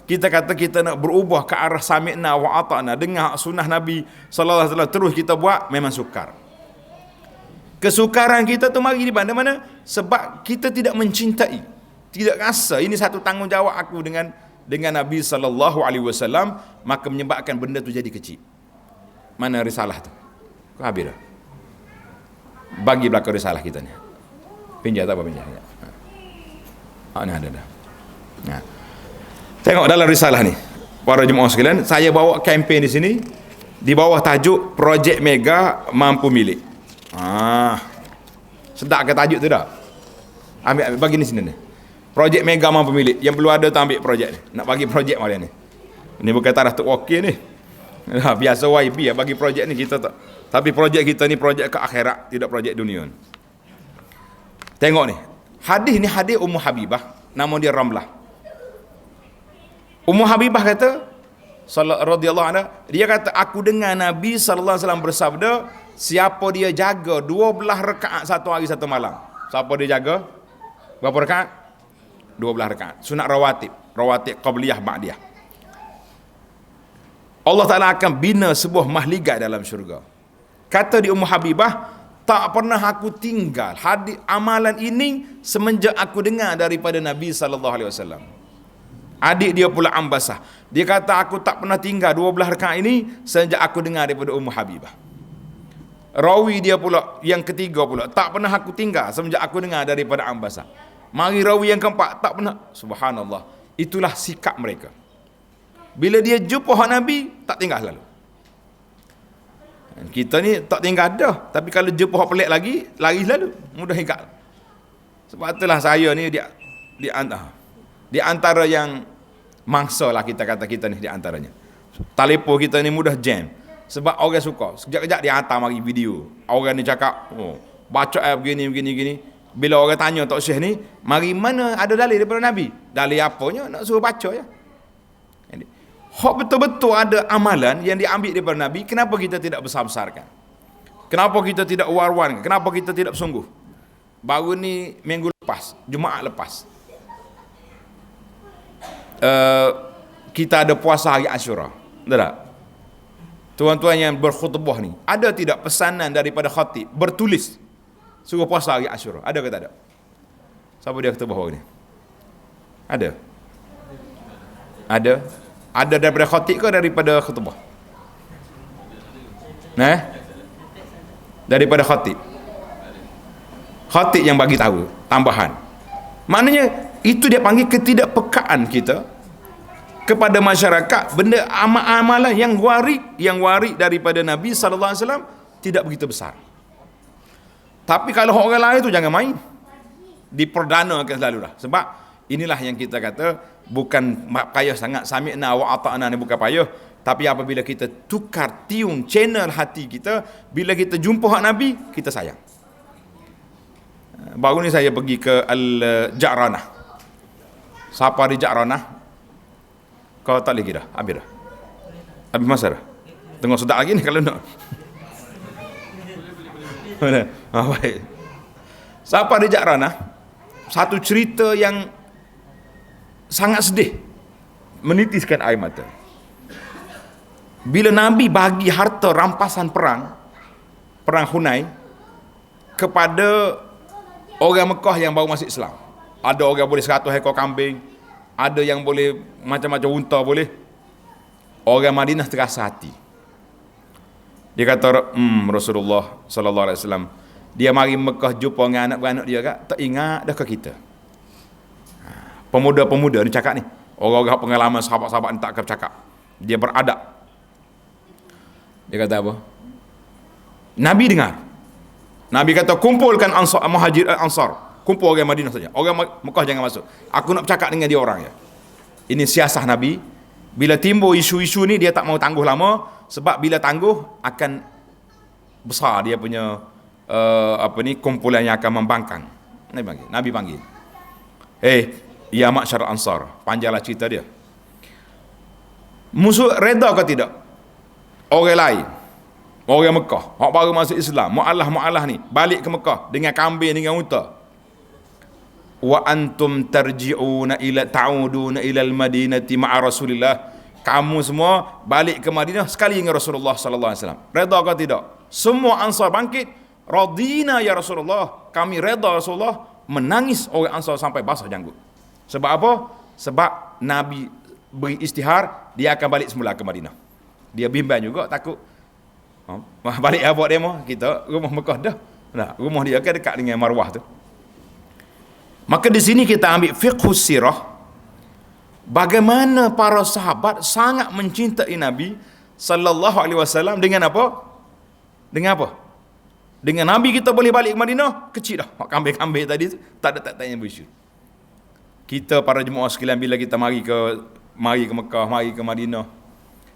kita kata kita nak berubah ke arah sami'na wa ata'na, dengar sunnah Nabi sallallahu alaihi wasallam terus kita buat, memang sukar. Kesukaran kita tu mari di mana? Sebab kita tidak mencintai, tidak rasa ini satu tanggungjawab aku dengan Nabi sallallahu alaihi wasallam, maka menyebabkan benda tu jadi kecil. Mana risalah tu? Kau habis dah. Bagi belakang risalah kita ni. Pinjam tak apa pinjam. Ni ada dah. Nah. Tengok dalam risalah ni. Para jemaah sekalian, saya bawa kempen di sini di bawah tajuk Projek Mega Mampu Milik. Sedap ke tajuk tu dah? Ambil bagi ni sini ni. Projek Mega Mampu Milik. Yang belum ada tu ambil projek ni. Nak bagi projek macam ni. Ini bukan taraf tu okey ni. Biasa YB bagi projek ni kita tak. Tapi projek kita ni projek ke akhirat, tidak projek dunia. Tengok ni. Hadis ni hadis Ummu Habibah, nama dia Ramlah. Ummu Habibah kata radhiyallahu anha, dia kata aku dengar Nabi sallallahu alaihi wasallam bersabda, siapa dia jaga 12 rakaat satu hari satu malam. Siapa dia jaga? Berapa rakaat? 12 rakaat. Sunat rawatib qabliyah ba'diyah. Allah Ta'ala akan bina sebuah mahligai dalam syurga. Kata di Ummu Habibah, tak pernah aku tinggal hadis amalan ini semenjak aku dengar daripada Nabi sallallahu alaihi wasallam. Adik dia pula Ambasah, dia kata aku tak pernah tinggal 12 rakaat ini sejak aku dengar daripada Ummu Habibah. Rawi dia pula yang ketiga pula, tak pernah aku tinggal semenjak aku dengar daripada Ambasah. Mari rawi yang keempat, tak pernah. Subhanallah, itulah sikap mereka. Bila dia jumpa Nabi, tak tinggal lalu. Kita ni tak tinggal dah, tapi kalau jumpa hak pelik lagi, lari lalu, mudah ingat. Sebab itulah saya ni di antara yang mangsa lah kita kata kita ni di antaranya. Telefon kita ni mudah jam. Sebab orang suka, sekejap-kejap dia hantar mari video. Orang ni cakap, baca begini. Bila orang tanya Tok Syekh ni, mari mana ada dalil daripada Nabi? Dalil apanya? Nak suruh baca ya. Hak betul-betul ada amalan yang diambil daripada Nabi, kenapa kita tidak besar-besarkan? Kenapa kita tidak war-warkan? Kenapa kita tidak sungguh? Baru ni minggu lepas, Jumaat lepas, kita ada puasa hari Ashura. Betul tak? Tuan-tuan yang berkhutbah ni, ada tidak pesanan daripada khatib bertulis suruh puasa hari Ashura? Ada ke tak ada? Siapa dia khutbah hari ni? Ada? Ada? Ada daripada khatib ke daripada khutbah? Daripada khatib. Khatib yang bagi tahu tambahan. Maknanya itu dia panggil ketidakpekaan kita kepada masyarakat, benda amalan yang warid daripada Nabi sallallahu alaihi wasallam tidak begitu besar. Tapi kalau orang lain tu jangan main. Diperdanakan selalulah. Sebab inilah yang kita kata bukan payah sangat sami'na wa ata'na ni, bukan payah, tapi apabila kita tukar tune channel hati kita, bila kita jumpa hak Nabi, kita sayang. Baru ni saya pergi ke Al-Ja'ranah. Siapa di Ja'ranah? Kau tak lagi dah? Habis dah? Habis masa dah? Tengok sedap lagi ni kalau nak. Baik. Siapa di Ja'ranah? Satu cerita yang sangat sedih, menitiskan air mata. Bila Nabi bagi harta rampasan perang Hunain kepada orang Mekah yang baru masuk Islam. Ada orang boleh 100 ekor kambing, ada yang boleh macam-macam unta boleh. Orang Madinah terasa hati. Dia kata, Rasulullah sallallahu alaihi wasallam, dia mari Mekah jumpa dengan anak beranak dia kak, tak ingat dah ke kita. Pemuda-pemuda ni cakap ni, orang-orang pengalaman sahabat-sahabat ni tak cakap. Dia beradab. Dia kata apa? Nabi dengar. Nabi kata, kumpulkan Ansar, Muhajir Ansar. Kumpul orang Madinah saja. Orang Mekah jangan masuk. Aku nak bercakap dengan dia orang je. Ini siasah Nabi. Bila timbul isu-isu ni, dia tak mau tangguh lama. Sebab bila tangguh, akan besar dia punya kumpulan yang akan membangkang. Nabi panggil. Ya Ma'syar Ansar. Panjanglah cerita dia. Musuh reda ke tidak? Orang lain, orang Mekah, hak baru masuk Islam, mu'alah ni, balik ke Mekah dengan kambing, dengan unta. Wa antum tarji'una ta'uduna ila al-Madinati ma'a Rasulillah. Kamu semua balik ke Madinah sekali dengan Rasulullah sallallahu alaihi wasallam. Redha ke tidak? Semua Ansar bangkit, radina ya Rasulullah. Kami redha Rasulullah. Menangis orang Ansar sampai basah janggut. Sebab apa? Sebab Nabi beri istihar dia akan balik semula ke Madinah. Dia bimbang juga, takut balik abad demo kita rumah Mekah dah. Nah, rumah dia kan dekat dengan Marwah tu. Maka di sini kita ambil fiqhus sirah, bagaimana para sahabat sangat mencintai Nabi sallallahu alaihi wasallam dengan apa? Dengan apa? Dengan Nabi kita boleh balik ke Madinah, kecil dah. Kambing-kambing tadi tak ada tanya berisu. Kita para jemaah sekalian bila kita mari ke Mekah, mari ke Madinah,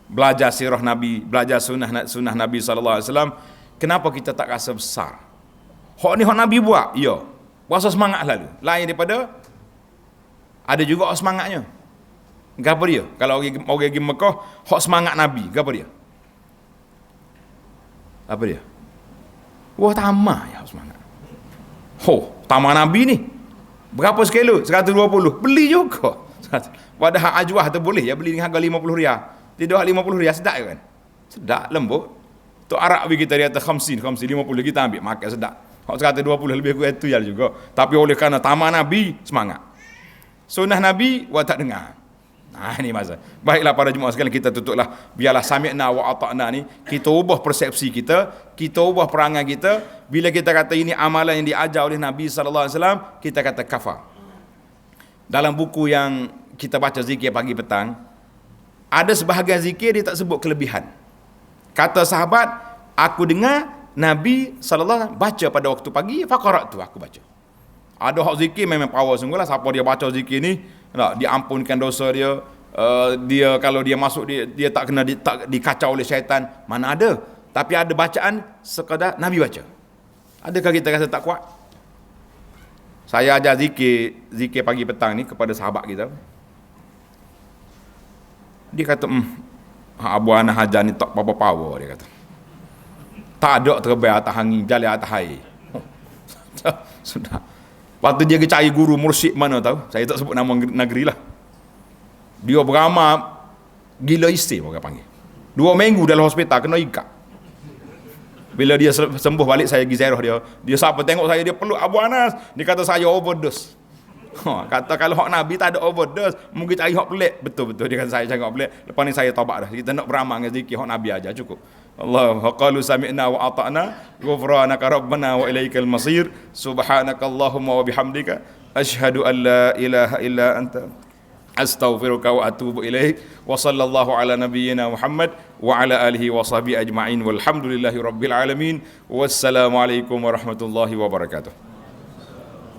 belajar sirah Nabi, belajar sunnah Nabi sallallahu alaihi wasallam, kenapa kita tak rasa besar? Hak ni hak Nabi buat, ya. Rasa semangat lalu. Lain daripada ada juga semangatnya. Gapo dia? Kalau orang pergi Mekah, hak semangat Nabi, gapo dia? Apa dia? Wah, tamah ya semangat. Tamah Nabi ni. Berapa sekilo? 120. Beli juga. Padahal ajwah tu boleh ya beli dengan harga 50 riyal. Tidak 50 riyal sedap kan? Sedap, lembut. Tu Arab kita dia kata 50 50 kita ambil makan sedap. Hak 120 lebih kurang itu juga. Tapi oleh kerana taman Nabi semangat. Sunnah Nabi wa tak dengar. Ini masa. Baiklah para jemaah sekalian, kita tutuplah. Biarlah sami'na wa ata'na ni kita ubah persepsi kita ubah perangai kita. Bila kita kata ini amalan yang diajar oleh Nabi sallallahu alaihi wasallam, kita kata kafar. Dalam buku yang kita baca zikir pagi petang, ada sebahagian zikir dia tak sebut kelebihan. Kata sahabat, aku dengar Nabi sallallahu alaihi wasallam baca pada waktu pagi, faqara'tu, aku baca. Ada hak zikir memang power sungguhlah. Siapa dia baca zikir ni, diampunkan dosa dia. Dia kalau dia masuk dia tak kena tak dikacau oleh syaitan. Mana ada? Tapi ada bacaan sekadar Nabi baca. Adakah kita rasa tak kuat? Saya ajar zikir pagi petang ni kepada sahabat kita. Dia kata, Abu Ana Hajar ni tak apa-apa power, dia kata. Tak ada terbaik atas angin, jalan atas air. Sudah. Waktu dia cari guru mursyid mana tahu? Saya tak sebut nama negeri lah. Dia beramal gila isi, orang panggil. 2 minggu dalam hospital kena ikat. Bila dia sembuh balik, saya pergi ziarah dia. Dia siapa tengok saya, dia peluk Abu Anas. Dia kata saya overdose. Kata kalau hak Nabi tak ada overdose, mungkin cari hak pelik. Betul-betul dia kata saya cakap pelik. Lepas ni saya taubat dah. Kita nak beramal dengan zikir hak Nabi aja cukup. Allah qalu sami'na wa ata'na ghufranaka rabbana wa ilaikal masir subhanakallahumma wa bihamdika asyhadu an la ilaha illa anta astaghfiruka wa atubu ilaik wa sallallahu ala nabiyyina Muhammad wa ala alihi wa sahbihi ajma'in walhamdulillahi rabbil alamin wassalamu alaikum warahmatullahi wabarakatuh.